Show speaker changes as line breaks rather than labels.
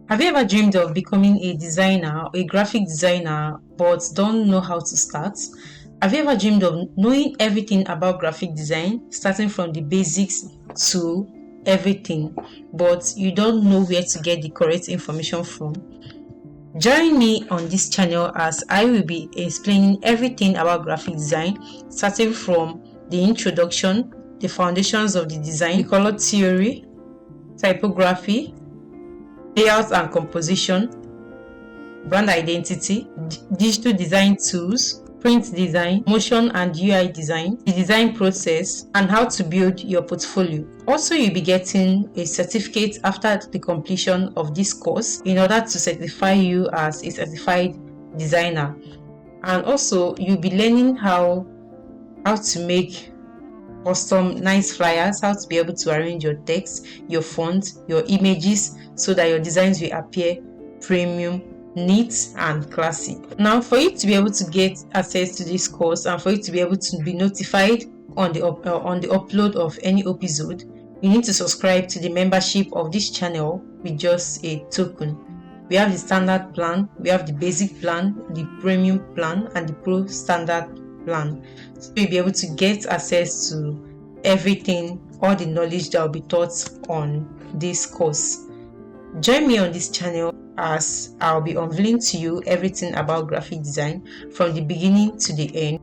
Have you ever dreamed of becoming a designer, a graphic designer, but don't know how to start? Have you ever dreamed of knowing everything about graphic design, starting from the basics to everything, but you don't know where to get the correct information from? Join me on this channel as I will be explaining everything about graphic design, starting from the introduction, the foundations of the design, the color theory, typography, layout and composition, brand identity, digital design tools, print design, motion and UI design, the design process, and how to build your portfolio. Also, you'll be getting a certificate after the completion of this course in order to certify you as a certified designer. And also, you'll be learning how to make custom nice flyers, how to be able to arrange your text, your font, your images, so that your designs will appear premium, neat and classy. Now, for you to be able to get access to this course and for you to be able to be notified on the upload of any episode, you need to subscribe to the membership of this channel with just a token. We have the standard plan, we have the basic plan, the premium plan, and the pro standard plan. So you'll be able to get access to everything, all the knowledge that will be taught on this course. Join me on this channel as I'll be unveiling to you everything about graphic design from the beginning to the end.